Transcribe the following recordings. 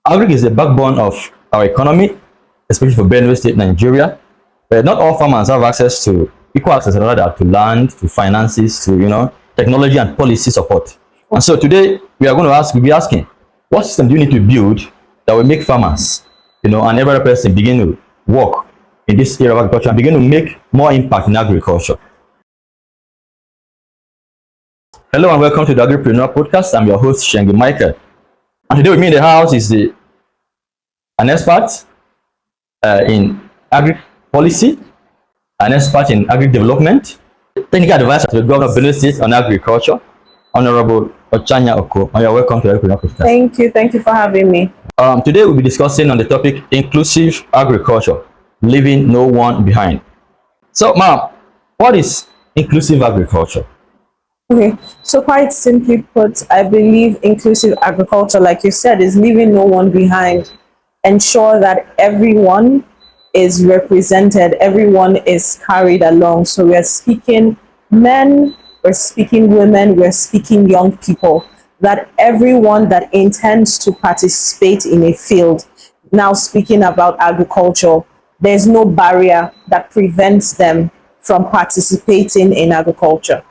Agric is the backbone of our economy, especially for Benue State, Nigeria. But not all farmers have access to equal access rather to land, to finances, to technology and policy support. And so today we'll be asking, what system do you need to build that will make farmers, and every other person begin to work in this area of agriculture and begin to make more impact in agriculture? Hello and welcome to the Agripreneur Podcast. I'm your host, Shengi Michael. And today with me in the house is an expert in agri policy, an expert in agri development, technical advisor to the governor of Benue State on agriculture, Honorable Ochanya Oko. And you're welcome to the Agripreneur Podcast. Thank you for having me. Today we'll be discussing on the topic inclusive agriculture, leaving no one behind. So, ma'am, what is inclusive agriculture? Okay, so quite simply put, I believe inclusive agriculture, like you said, is leaving no one behind. Ensure that everyone is represented, everyone is carried along. So we're speaking men, we're speaking women, we're speaking young people, that everyone that intends to participate in a field, now speaking about agriculture, there's no barrier that prevents them from participating in agriculture.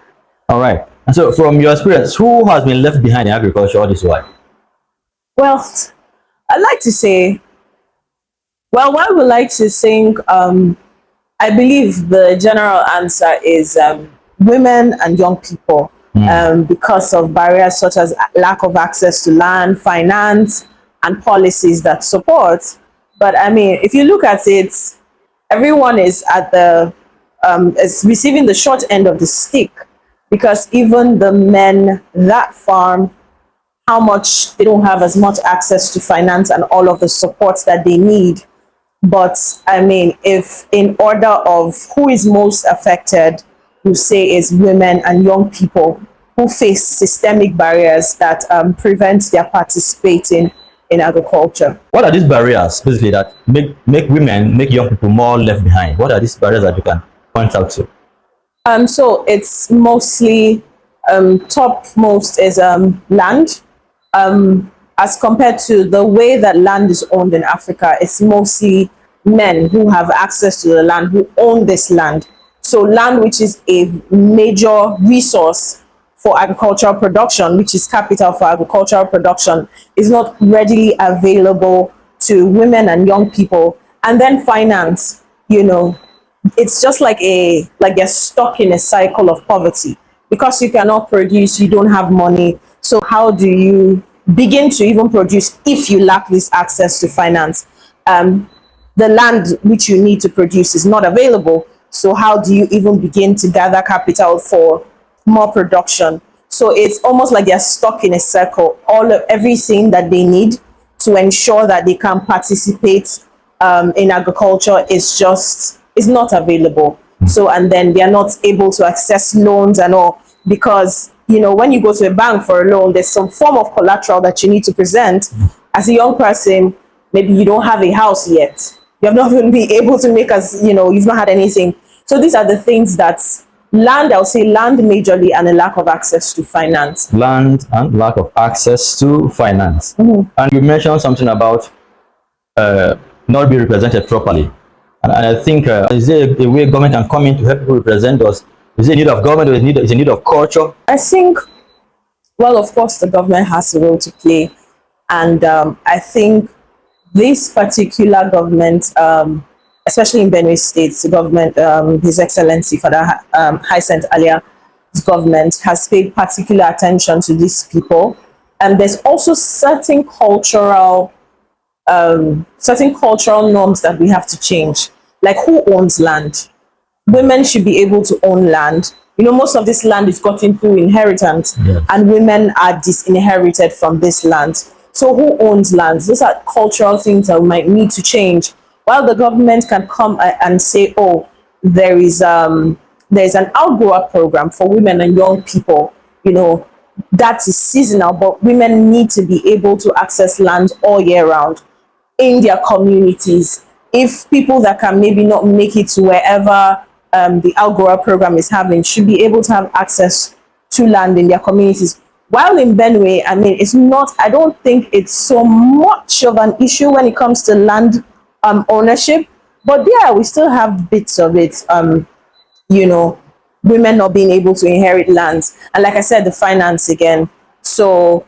All right. And so, from your experience, who has been left behind in agriculture all this while? Well, I'd like to say, well, what I would like to think, I believe the general answer is women and young people, because of barriers such as lack of access to land, finance, and policies that support. But I mean, if you look at it, everyone is at is receiving the short end of the stick. Because even the men that farm, how much they don't have as much access to finance and all of the supports that they need. But I mean, if in order of who is most affected, we say is women and young people who face systemic barriers that prevent their participating in agriculture. What are these barriers, basically, that make young people more left behind? What are these barriers that you can point out to? So it's mostly topmost is land. As compared to the way that land is owned in Africa, it's mostly men who have access to the land, who own this land. So land, which is a major resource for agricultural production, which is capital for agricultural production, is not readily available to women and young people. And then finance, it's just like you're stuck in a cycle of poverty because you cannot produce, you don't have money. So how do you begin to even produce if you lack this access to finance? The land which you need to produce is not available. So how do you even begin to gather capital for more production? So it's almost like they're stuck in a circle. Everything that they need to ensure that they can participate in agriculture is not available. So, and then they are not able to access loans and all, because when you go to a bank for a loan, there's some form of collateral that you need to present. As a young person, maybe you don't have a house yet, you have not even been able to make you've not had anything. So these are the things that I'll say land majorly, and a lack of access to finance. Land and lack of access to finance. And you mentioned something about not being represented properly. And I think, is there a way government can come in to help people represent us? Is it a need of government, or is it a need of culture? I think, well, of course, the government has a role to play. And I think this particular government, especially in Benue State, the government, His Excellency Father Hyacinth Alia's government has paid particular attention to these people. And there's also certain cultural norms that we have to change, like who owns land. Women should be able to own land. Most of this land is gotten through inheritance, yes, and women are disinherited from this land. So who owns lands? Those are cultural things that we might need to change. While the government can come and say, oh, there's an outgrower program for women and young people, that is seasonal, but women need to be able to access land all year round in their communities. If people that can maybe not make it to wherever the outgrower program is having should be able to have access to land in their communities, while in Benue, I mean, it's not, I don't think it's so much of an issue when it comes to land ownership. But yeah, we still have bits of it, you know, women not being able to inherit lands. And like I said, the finance again. So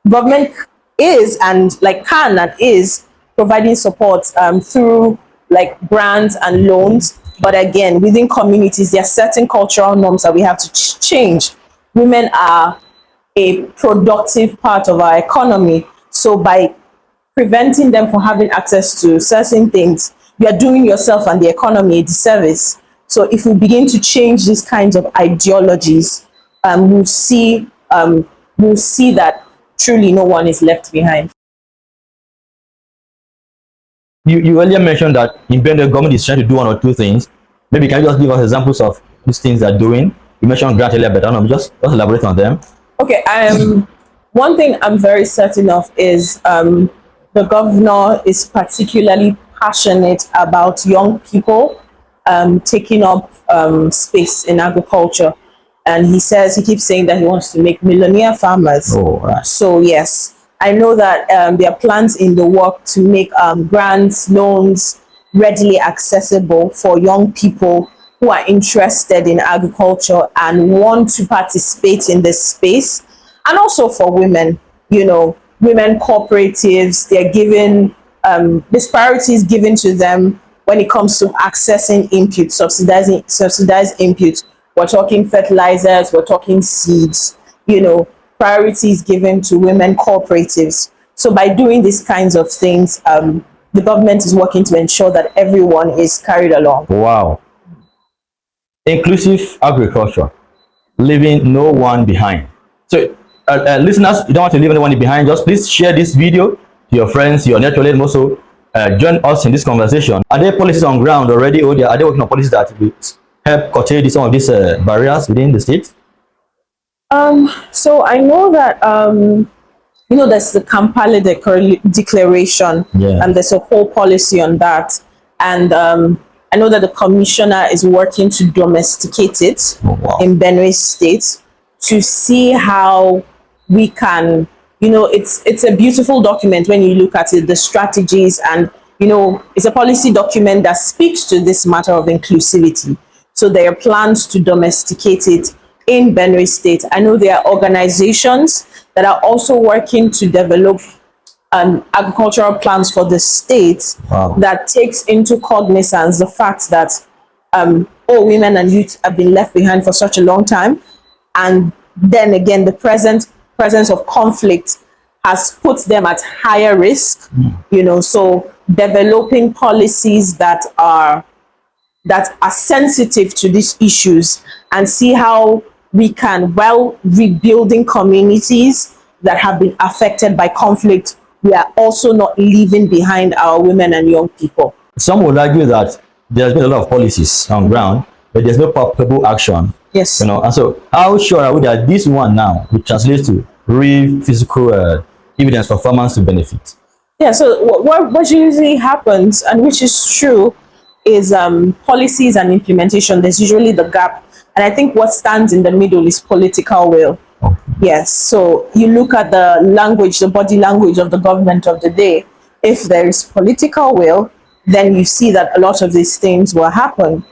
government is and like can and is providing support through like grants and loans. But again, within communities, there are certain cultural norms that we have to change. Women are a productive part of our economy. So by preventing them from having access to certain things, you are doing yourself and the economy a disservice. So if we begin to change these kinds of ideologies, we'll see that truly no one is left behind. You earlier mentioned that in Benue, the government is trying to do one or two things. Maybe can you just give us examples of these things they're doing? You mentioned grant earlier, but I don't know, just elaborate on them. Okay, one thing I'm very certain of is the governor is particularly passionate about young people taking up space in agriculture. And he keeps saying that he wants to make millionaire farmers. Oh, right. So yes, I know that there are plans in the work to make grants, loans readily accessible for young people who are interested in agriculture and want to participate in this space. And also for women, you know, women cooperatives, they're given disparities given to them when it comes to accessing inputs, subsidized inputs. We're talking fertilizers, we're talking seeds, you know, priorities given to women cooperatives. So by doing these kinds of things, the government is working to ensure that everyone is carried along. Wow. Inclusive agriculture, leaving no one behind. So listeners, you don't want to leave anyone behind, just please share this video to your friends, your network, and also join us in this conversation. Are there policies on ground already, or are they working on policies that will help curtail some of these barriers within the state? So I know that you know, there's the Kampala Declaration, and there's a whole policy on that. And I know that the commissioner is working to domesticate it in Benue State to see how we can, you know, it's a beautiful document when you look at it, the strategies, and, you know, it's a policy document that speaks to this matter of inclusivity. So there are plans to domesticate it in Benue State. I know there are organizations that are also working to develop agricultural plans for the state that takes into cognizance the fact that all women and youth have been left behind for such a long time. And then again, the presence of conflict has put them at higher risk, you know, so developing policies that are sensitive to these issues and see how we can, while rebuilding communities that have been affected by conflict, we are also not leaving behind our women and young people. Some would argue that there's been a lot of policies on ground, but there's no palpable action. Yes. You know, and so how sure are we that this one now will translate to real physical evidence for farmers to benefit? Yeah, so what usually happens, and which is true, is policies and implementation. There's usually the gap. And I think what stands in the middle is political will. Yes, so you look at the language, the body language of the government of the day. If there is political will, then you see that a lot of these things will happen,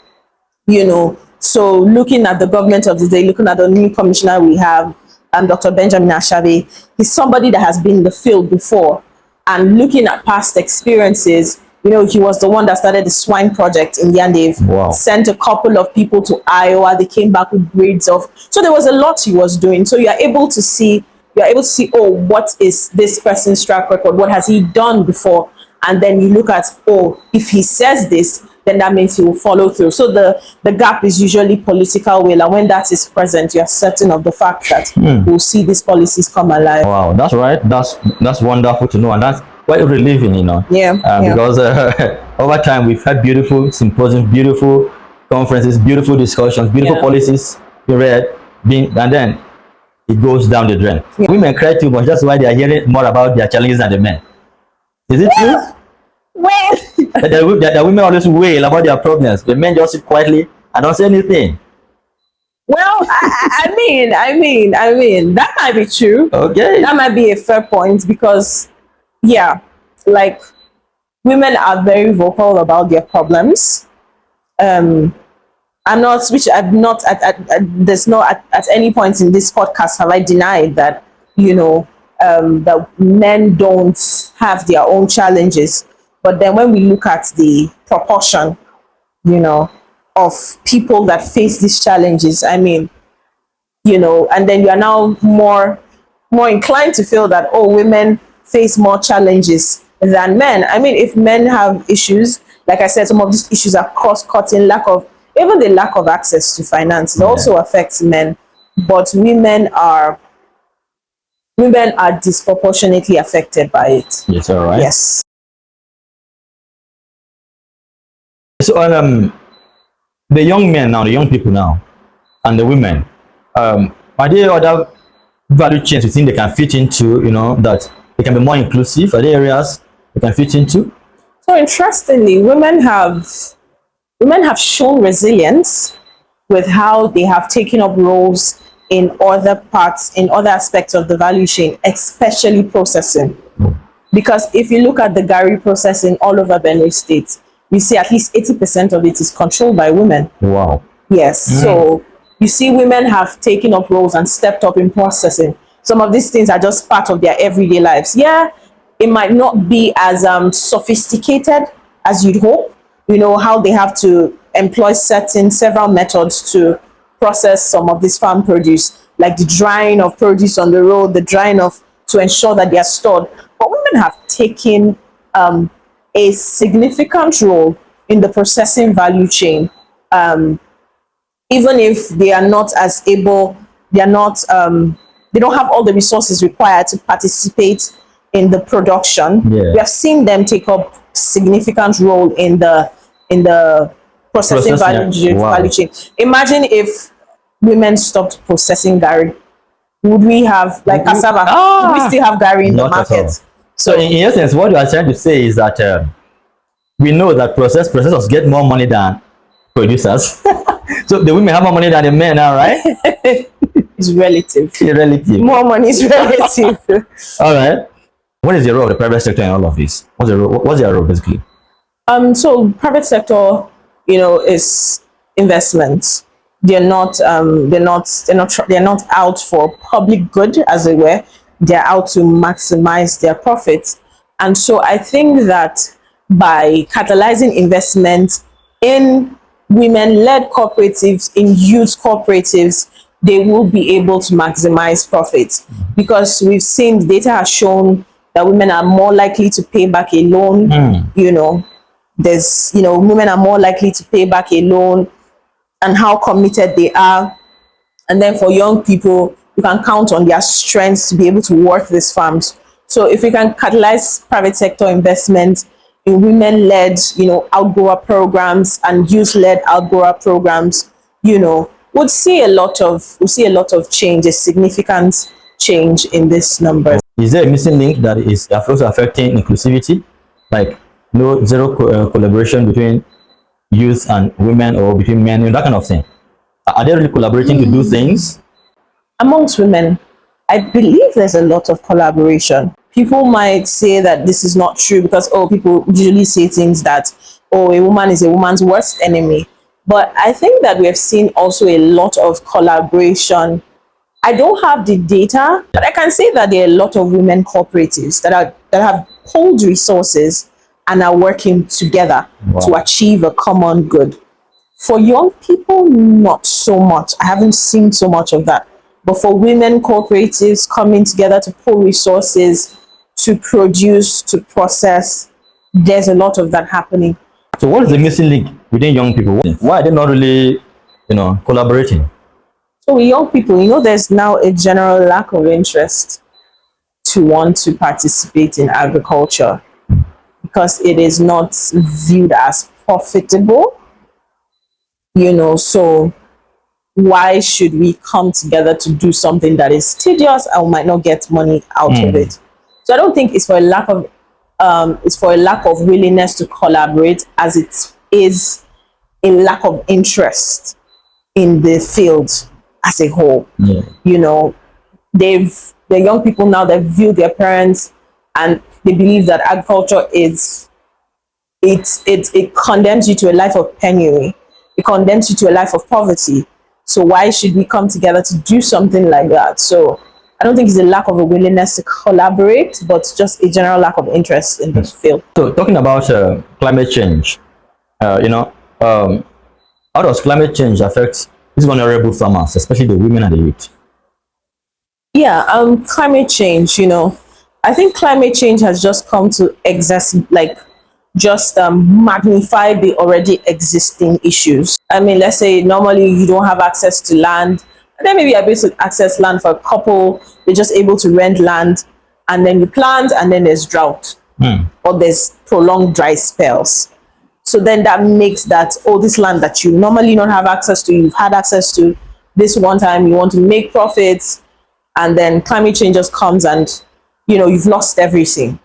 you know. So looking at the government of the day, looking at the new commissioner we have, Dr. Benjamin Ashabe, he's somebody that has been in the field before. And looking at past experiences, you know, he was the one that started the swine project in Yandave, sent a couple of people to Iowa, they came back with grades of, so there was a lot he was doing. So you're able to see, oh, what is this person's track record? What has he done before? And then you look at, oh, if he says this, then that means he will follow through. So the gap is usually political will, and when that is present, you're certain of the fact that we'll see these policies come alive. Wow, that's right. That's wonderful to know, and that's what we're living, you know. Because over time we've had beautiful symposiums, beautiful conferences, beautiful discussions, beautiful policies being read, and then it goes down the drain. Women cry too much. That's why they are hearing more about their challenges than the men. Is it true? The women always wail about their problems. The men just sit quietly and don't say anything. Well, I mean, that might be true. Okay. That might be a fair point because, yeah, like women are very vocal about their problems. I'm not, which I'm not there's no at any point in this podcast have I denied that, you know, that men don't have their own challenges. But then when we look at the proportion, you know, of people that face these challenges, I mean, you know, and then you are now more inclined to feel that, oh, women face more challenges than men. I mean, if men have issues, like I said, some of these issues are cross-cutting, even the lack of access to finance, it also affects men, but women are disproportionately affected by it. Yes, all right. Yes. So the young men now, the young people now, and the women, are there other value chains you think they can fit into? You know, that they can be more inclusive? Are there areas they can fit into? So interestingly, women have shown resilience with how they have taken up roles in other aspects of the value chain, especially processing. Because if you look at the Gary processing all over Benue State, you see at least 80% of it is controlled by women. Wow. Yes. So you see women have taken up roles and stepped up in processing. Some of these things are just part of their everyday lives. Yeah, it might not be as sophisticated as you'd hope. You know, how they have to employ several methods to process some of this farm produce, like the drying of produce on the road, the drying of to ensure that they are stored. But women have taken a significant role in the processing value chain, even if they are not as able, they are not, they don't have all the resources required to participate in the production. Yeah. We have seen them take up significant role in the processing value chain. Imagine if women stopped processing Gary. Would we have like cassava? Would we still have Gary in the market? So in essence, what you are trying to say is that we know that processors get more money than producers. So the women have more money than the men now, right? It's relative. It's relative. More money is relative. All right. What is the role of the private sector in all of this? What's their role basically? So private sector, you know, is investments. They're not out for public good, as it were. They're out to maximize their profits. And so I think that by catalyzing investment in women-led cooperatives, in youth cooperatives, they will be able to maximize profits. Because we've seen, the data has shown that women are more likely to pay back a loan. You know, women are more likely to pay back a loan, and how committed they are. And then for young people, you can count on their strengths to be able to work these farms. So if we can catalyze private sector investment in women-led, you know, outgrower programs and youth-led outgrower programs, you know, we'll see a lot of change, a significant change in this number. Is there a missing link that is also affecting inclusivity, like zero collaboration between youth and women, or between men, that kind of thing? Are they really collaborating to do things? Amongst women, I believe there's a lot of collaboration. People might say that this is not true because, people usually say things that, a woman is a woman's worst enemy. But I think that we have seen also a lot of collaboration. I don't have the data, but I can say that there are a lot of women cooperatives that have pooled resources and are working together to achieve a common good. For young people, not so much. I haven't seen so much of that. But for women cooperatives coming together to pool resources, to produce, to process, there's a lot of that happening. So what is the missing link within young people? Why are they not really, collaborating? So with young people, there's now a general lack of interest to want to participate in agriculture because it is not viewed as profitable, so why should we come together to do something that is tedious and we might not get money out of it? So I don't think it's for a lack of willingness to collaborate, as it is a lack of interest in the field. as a whole. Yeah. You know, the young people now, they view their parents and they believe that agriculture is it condemns you to a life of penury. It condemns you to a life of poverty. So why should we come together to do something like that? So I don't think it's a lack of a willingness to collaborate, but just a general lack of interest in the field. So talking about climate change, you know, how does climate change affect these vulnerable farmers, especially the women and the youth? Yeah, climate change, you know, I think climate change has just come to magnify the already existing issues. I mean, let's say normally you don't have access to land, and then maybe you're able to access land for a couple, they're just able to rent land, and then you plant, and then there's drought or there's prolonged dry spells. So then that makes that, oh, this land that you normally don't have access to, you've had access to this one time, you want to make profits, and then climate change just comes and, you know, you've lost everything.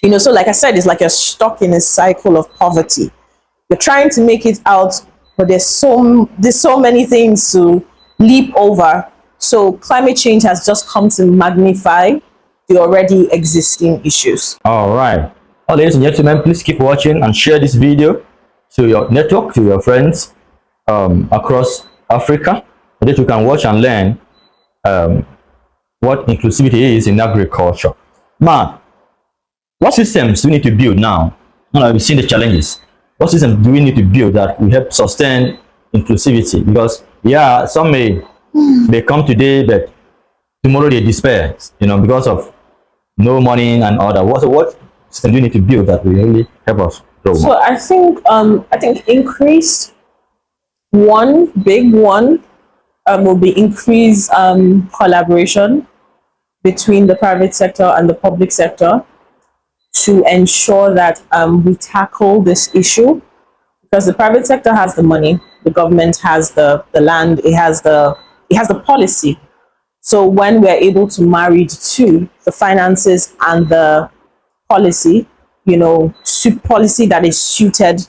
You know, so like I said, it's like you're stuck in a cycle of poverty. You're trying to make it out, but there's so many things to leap over. So climate change has just come to magnify the already existing issues. All right. Well, ladies and gentlemen, please keep watching and share this video to your network, to your friends across Africa, so that you can watch and learn what inclusivity is in agriculture. Man, what systems do we need to build now? Now we've seen the challenges. What systems do we need to build that will help sustain inclusivity? Because yeah, some may come today, but tomorrow they despair, you know, because of no money and all that. What system do we need to build that will really help us grow? So I think increased one big one will be increased collaboration between the private sector and the public sector to ensure that we tackle this issue, because the private sector has the money, the government has the land, it has the policy. So when we're able to marry the two, the finances and the policy, you know, policy that is suited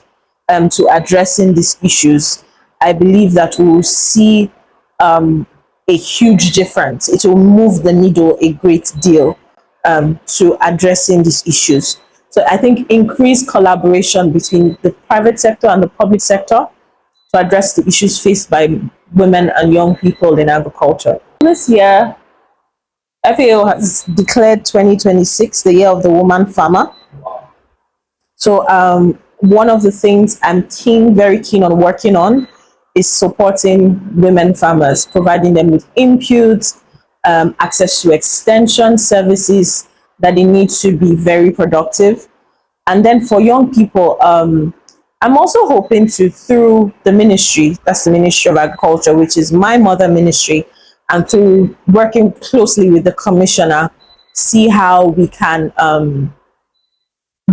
to addressing these issues, I believe that we'll see a huge difference. It will move the needle a great deal to addressing these issues. So I think increased collaboration between the private sector and the public sector to address the issues faced by women and young people in agriculture. This year, FAO has declared 2026 the year of the woman farmer. So one of the things I'm very keen on working on is supporting women farmers, providing them with inputs, access to extension services that they need to be very productive. And then for young people, I'm also hoping to, through the ministry, that's the Ministry of Agriculture, which is my mother ministry, and through working closely with the commissioner, see how we can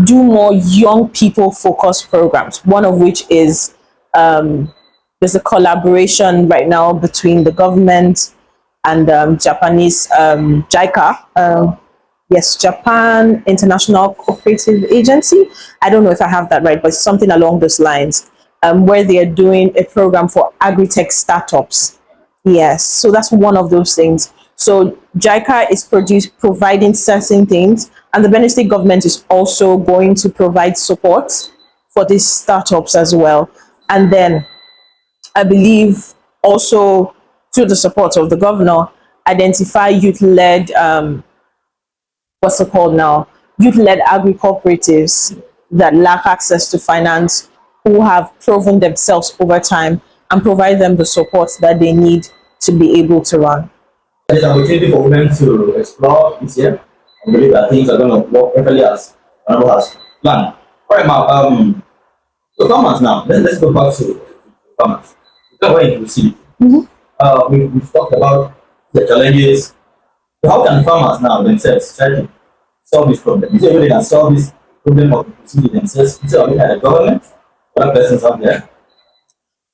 do more young people focused programs, one of which is there's a collaboration right now between the government and Japanese JICA. Yes, Japan International Cooperative Agency. I don't know if I have that right, but it's something along those lines, where they are doing a program for agri-tech startups. Yes, so that's one of those things. So JICA is providing certain things, and the Benue State government is also going to provide support for these startups as well. And then I believe also through the support of the governor, identify youth-led, what's it called now? Youth-led agri-cooperatives that lack access to finance, who have proven themselves over time, and provide them the support that they need to be able to run. There's an opportunity for women to explore this year. I believe that things are going to work perfectly as has planned. All right, now, so farmers now, let's go back to farmers. Where you see, we've talked about the challenges. So how can farmers now themselves try to solve this problem? Is there a way they can solve this problem of inclusivity themselves instead of looking at the government, other persons out there?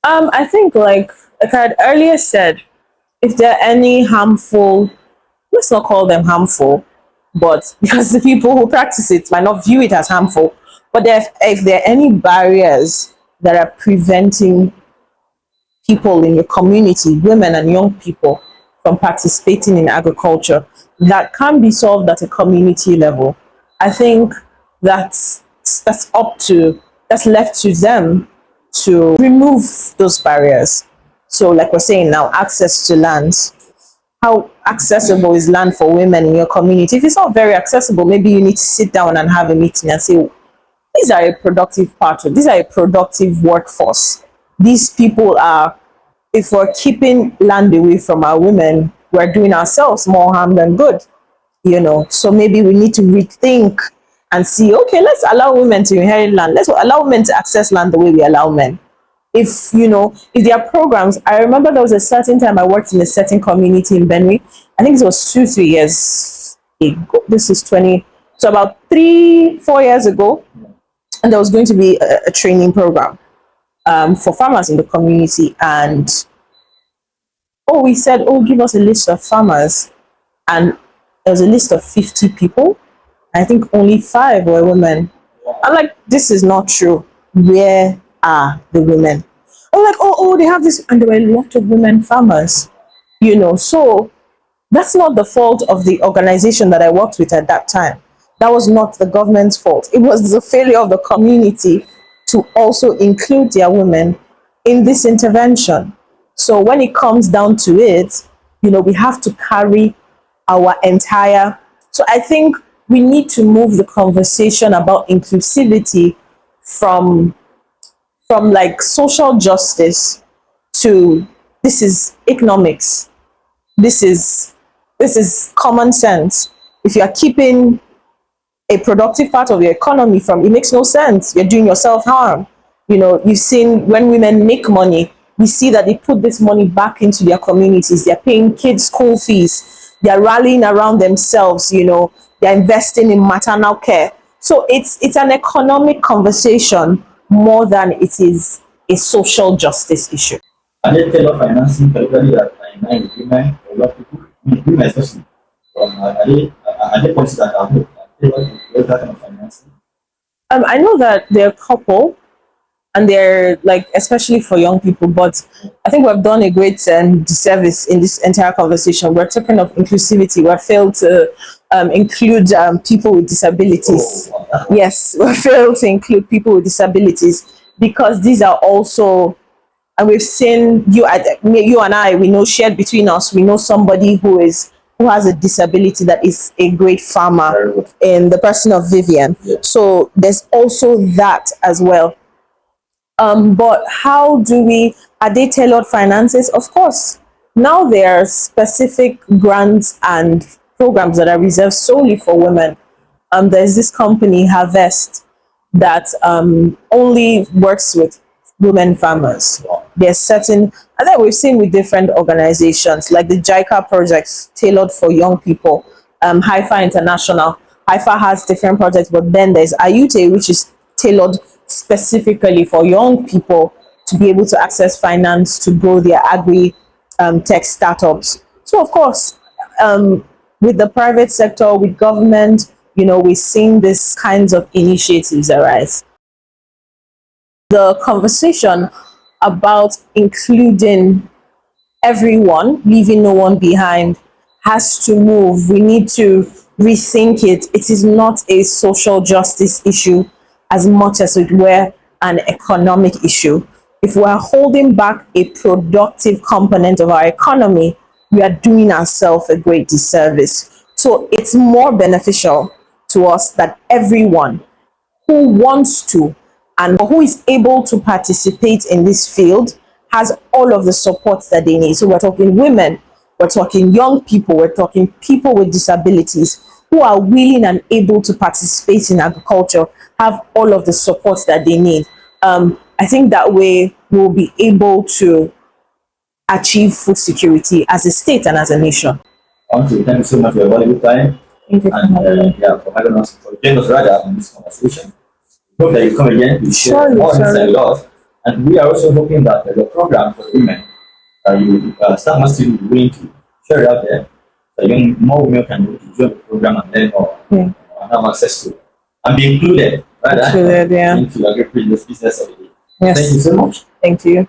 I think, like I had earlier said, if there are any harmful, let's not call them harmful, but because the people who practice it might not view it as harmful, but if there are any barriers that are preventing people in your community, women and young people, from participating in agriculture, that can be solved at a community level. I think that's that's left to them to remove those barriers. So, like we're saying now, access to land. How accessible is land for women in your community? If it's not very accessible, maybe you need to sit down and have a meeting and say, these are a productive part of, these are a productive workforce. These people are, if we're keeping land away from our women, we're doing ourselves more harm than good, you know. So maybe we need to rethink and see, okay, let's allow women to inherit land. Let's allow women to access land the way we allow men. If, you know, if there are programs, I remember there was a certain time I worked in a certain community in Benue. I think it was 2-3 years ago. This is 20, so about 3-4 years ago. And there was going to be a training program for farmers in the community. And we said, give us a list of farmers. And there was a list of 50 people. I think only 5 were women. I'm like, this is not true. Where are the women? I'm like, they have this, and there were a lot of women farmers, you know. So that's not the fault of the organization that I worked with at that time. That was not the government's fault. It was the failure of the community to also include their women in this intervention. So when it comes down to it, you know, we have to carry our entire. So I think we need to move the conversation about inclusivity from like social justice to, this is economics. This is common sense. If you are keeping a productive part of your economy from, it makes no sense. You're doing yourself harm. You know, you've seen when women make money, we see that they put this money back into their communities. They're paying kids school fees. They're rallying around themselves, you know, they're investing in maternal care. So it's an economic conversation more than it is a social justice issue. And they tell of financing, particularly that in women, a lot of people, women especially, are they policies that are good? That kind of financing? I know that there are a couple, and they're like, especially for young people, but I think we've done a great disservice in this entire conversation. We're talking of inclusivity. We've failed to include people with disabilities. Yes, we failed to include people with disabilities, because these are also, and we've seen, you and I, we know, shared between us, we know somebody who has a disability that is a great farmer, in the person of Vivian. So there's also that as well. But how are they tailored finances? Of course. Now there are specific grants and programs that are reserved solely for women. There's this company, Harvest, that only works with women farmers. There's certain, and then we've seen with different organizations, like the JICA projects tailored for young people, Haifa International. Haifa has different projects, but then there's Ayute, which is tailored specifically for young people to be able to access finance to grow their agri tech startups. So of course, with the private sector, with government, you know, we're seeing these kinds of initiatives arise. The conversation about including everyone, leaving no one behind, has to move. We need to rethink it. It is not a social justice issue as much as it were an economic issue. If we are holding back a productive component of our economy, we are doing ourselves a great disservice. So it's more beneficial to us that everyone who wants to and who is able to participate in this field has all of the support that they need. So we're talking women, we're talking young people, we're talking people with disabilities who are willing and able to participate in agriculture, have all of the support that they need. I think that way we'll be able to achieve food security as a state and as a nation. I want to thank you so much for your valuable time. Thank you for having us, for joining us rather in this conversation. We hope that you come again to share more insight with us. And we are also hoping that the program for women, you staff must be willing to share it out there, so more women can join the program and learn more and have access to and be included, rather, into agri-business of the day. Yes. Thank you so much. Thank you.